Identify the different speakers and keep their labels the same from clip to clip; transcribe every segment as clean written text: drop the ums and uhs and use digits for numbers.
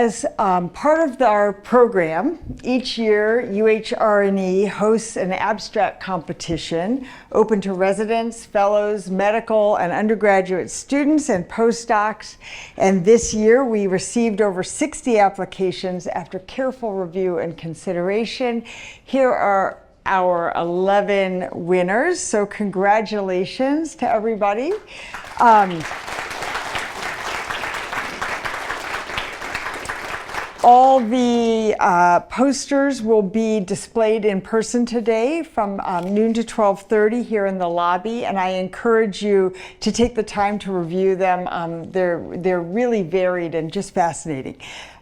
Speaker 1: As part of our program, each year UHR&E hosts an abstract competition open to residents, fellows, medical and undergraduate students and postdocs. And this year we received over 60 applications after careful review and consideration. Here are our 11 winners, so congratulations to everybody. All the posters will be displayed in person today from noon to 12:30 here in the lobby, and I encourage you to take the time to review them. They're really varied and just fascinating.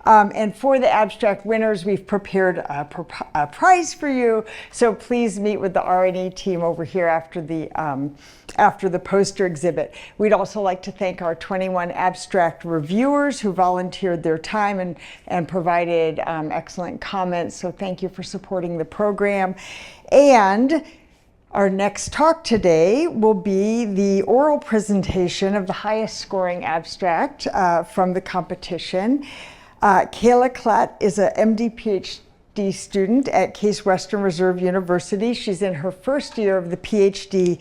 Speaker 1: And for the abstract winners, we've prepared a prize for you, so please meet with the R&E team over here after the poster exhibit. We'd also like to thank our 21 abstract reviewers who volunteered their time and provided excellent comments, so thank you for supporting the program. And our next talk today will be the oral presentation of the highest scoring abstract from the competition. Kayla Klatt is a MD PhD student at Case Western Reserve University. She's in her first year of the PhD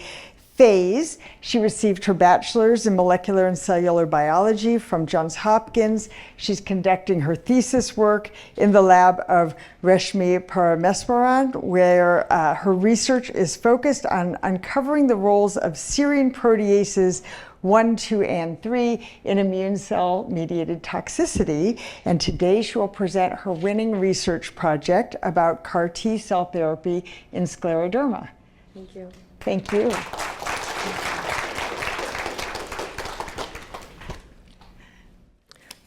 Speaker 1: phase. She received her bachelor's in molecular and cellular biology from Johns Hopkins. She's conducting her thesis work in the lab of Reshmi Parameswaran, where her research is focused on uncovering the roles of serine proteases 1, 2, and 3 in immune cell-mediated toxicity. And today she will present her winning research project about CAR T cell therapy in scleroderma.
Speaker 2: Thank you.
Speaker 1: Thank you.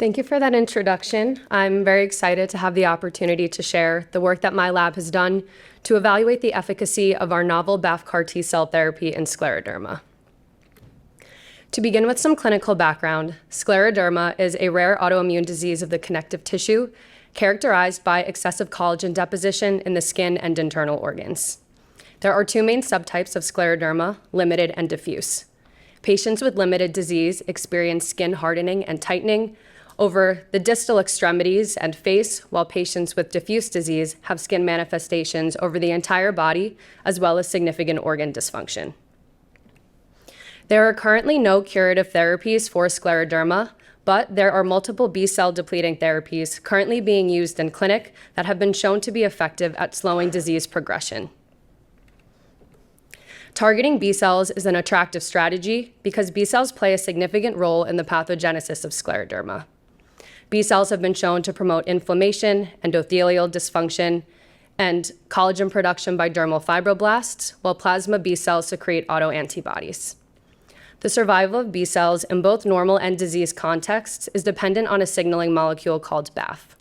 Speaker 2: Thank you for that introduction. I'm very excited to have the opportunity to share the work that my lab has done to evaluate the efficacy of our novel BAFF CAR T cell therapy in scleroderma. To begin with some clinical background, scleroderma is a rare autoimmune disease of the connective tissue characterized by excessive collagen deposition in the skin and internal organs. There are two main subtypes of scleroderma, limited and diffuse. Patients with limited disease experience skin hardening and tightening over the distal extremities and face, while patients with diffuse disease have skin manifestations over the entire body, as well as significant organ dysfunction. There are currently no curative therapies for scleroderma, but there are multiple B-cell depleting therapies currently being used in clinic that have been shown to be effective at slowing disease progression. Targeting B cells is an attractive strategy because B cells play a significant role in the pathogenesis of scleroderma. B cells have been shown to promote inflammation, endothelial dysfunction, and collagen production by dermal fibroblasts, while plasma B cells secrete autoantibodies. The survival of B cells in both normal and disease contexts is dependent on a signaling molecule called BAFF.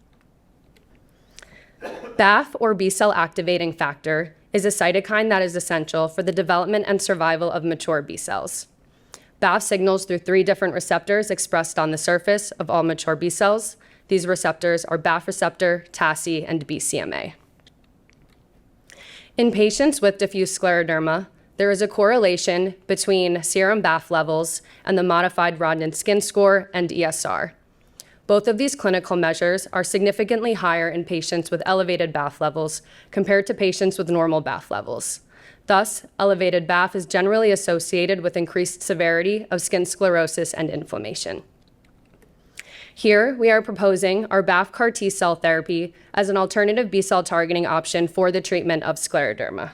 Speaker 2: BAFF, or B cell activating factor, is a cytokine that is essential for the development and survival of mature B cells. BAFF signals through 3 different receptors expressed on the surface of all mature B cells. These receptors are BAFF receptor, TACI, and BCMA. In patients with diffuse scleroderma, there is a correlation between serum BAFF levels and the modified Rodnan skin score and ESR. Both of these clinical measures are significantly higher in patients with elevated BAFF levels compared to patients with normal BAFF levels. Thus, elevated BAFF is generally associated with increased severity of skin sclerosis and inflammation. Here, we are proposing our BAFF CAR T cell therapy as an alternative B-cell targeting option for the treatment of scleroderma.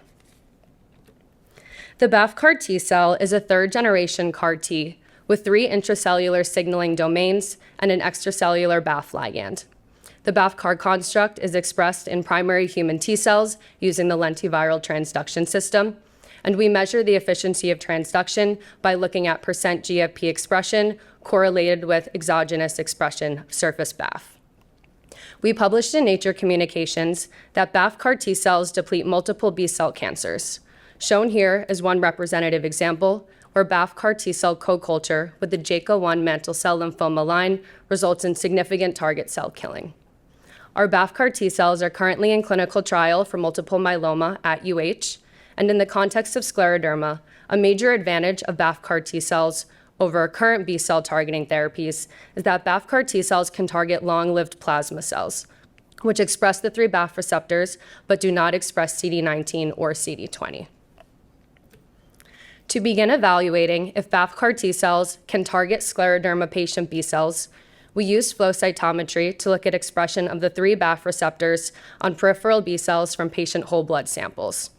Speaker 2: The BAFF CAR T cell is a third-generation CAR T with 3 intracellular signaling domains and an extracellular BAFF ligand. The BAFF CAR construct is expressed in primary human T cells using the lentiviral transduction system, and we measure the efficiency of transduction by looking at % GFP expression correlated with exogenous expression of surface BAFF. We published in Nature Communications that BAFF CAR T cells deplete multiple B-cell cancers. Shown here is one representative example where BAFF CAR T cell co-culture with the JCA1 mantle cell lymphoma line results in significant target cell killing. Our BAFF CAR T cells are currently in clinical trial for multiple myeloma at UH, and in the context of scleroderma, a major advantage of BAFF CAR T cells over current B-cell targeting therapies is that BAFF CAR T cells can target long-lived plasma cells, which express the 3 BAFF receptors but do not express CD19 or CD20. To begin evaluating if BAFF CAR T cells can target scleroderma patient B cells, we used flow cytometry to look at expression of the 3 BAFF receptors on peripheral B cells from patient whole blood samples.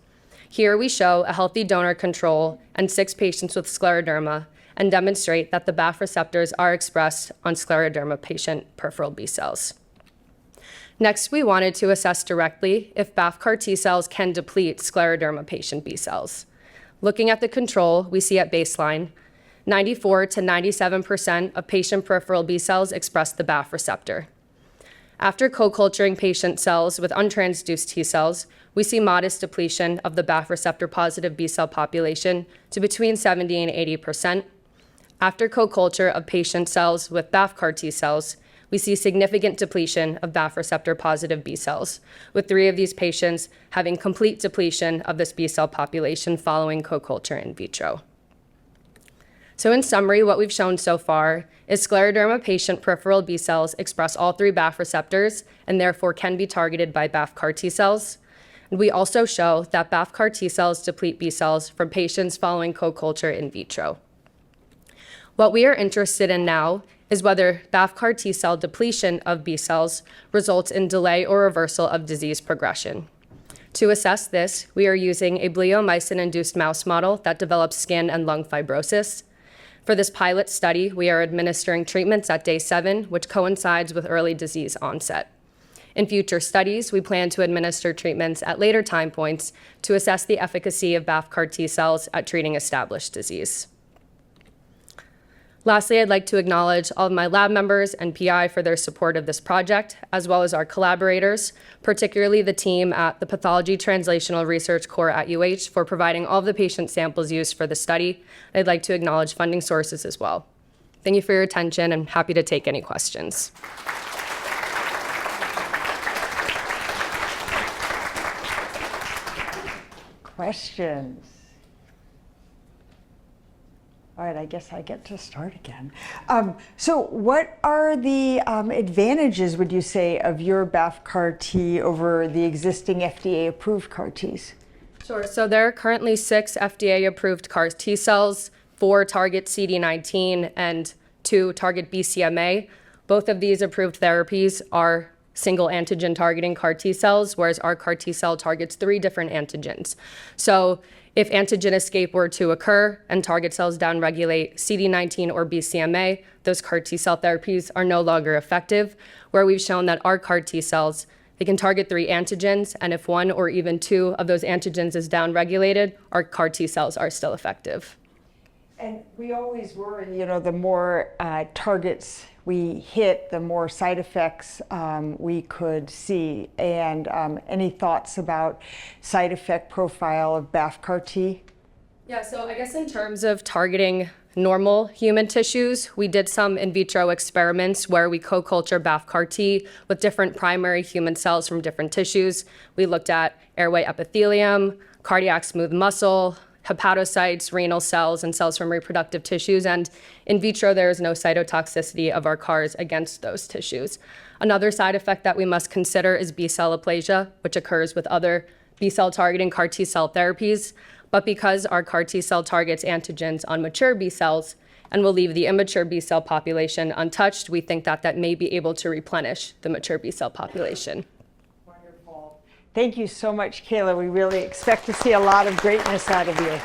Speaker 2: Here we show a healthy donor control and 6 patients with scleroderma and demonstrate that the BAFF receptors are expressed on scleroderma patient peripheral B cells. Next, we wanted to assess directly if BAFF CAR T cells can deplete scleroderma patient B cells. Looking at the control, we see at baseline, 94 to 97% of patient peripheral B cells express the BAFF receptor. After co-culturing patient cells with untransduced T cells, we see modest depletion of the BAFF receptor positive B cell population to between 70 and 80%. After co-culture of patient cells with BAFF CAR T cells, we see significant depletion of BAFF receptor positive B cells, with 3 of these patients having complete depletion of this B cell population following co-culture in vitro. So in summary, what we've shown so far is scleroderma patient peripheral B cells express all 3 BAFF receptors and therefore can be targeted by BAFF CAR T cells. And we also show that BAFF CAR T cells deplete B cells from patients following co-culture in vitro. What we are interested in now is whether BAFF CAR T cell depletion of B cells results in delay or reversal of disease progression. To assess this, we are using a bleomycin-induced mouse model that develops skin and lung fibrosis. For this pilot study, we are administering treatments at day 7, which coincides with early disease onset. In future studies, we plan to administer treatments at later time points to assess the efficacy of BAFF CAR T cells at treating established disease. Lastly, I'd like to acknowledge all of my lab members and PI for their support of this project, as well as our collaborators, particularly the team at the Pathology Translational Research Core at UH for providing all of the patient samples used for the study. I'd like to acknowledge funding sources as well. Thank you for your attention, and happy to take any questions.
Speaker 1: Questions? All right, I guess I get to start again. So what are the advantages, would you say, of your BAFF CAR T over the existing FDA-approved CAR Ts?
Speaker 2: Sure. So there are currently 6 FDA-approved CAR T cells, 4 target CD19 and 2 target BCMA. Both of these approved therapies are single antigen targeting CAR T cells, whereas our CAR T cell targets 3 different antigens. So if antigen escape were to occur and target cells downregulate CD19 or BCMA, those CAR T cell therapies are no longer effective, where we've shown that our CAR T cells, they can target 3 antigens, and if 1 or even 2 of those antigens is downregulated, our CAR T cells are still effective.
Speaker 1: And we always worry, the more targets we hit, the more side effects we could see. And any thoughts about side effect profile of BAFF CAR T?
Speaker 2: Yeah, so I guess in terms of targeting normal human tissues, we did some in vitro experiments where we co-culture BAFF CAR T with different primary human cells from different tissues. We looked at airway epithelium, cardiac smooth muscle, hepatocytes, renal cells, and cells from reproductive tissues. And in vitro, there is no cytotoxicity of our CARs against those tissues. Another side effect that we must consider is B-cell aplasia, which occurs with other B-cell targeting CAR T cell therapies. But because our CAR T cell targets antigens on mature B cells and will leave the immature B cell population untouched, we think that that may be able to replenish the mature B cell population.
Speaker 1: Wonderful. Thank you so much, Kayla. We really expect to see a lot of greatness out of you.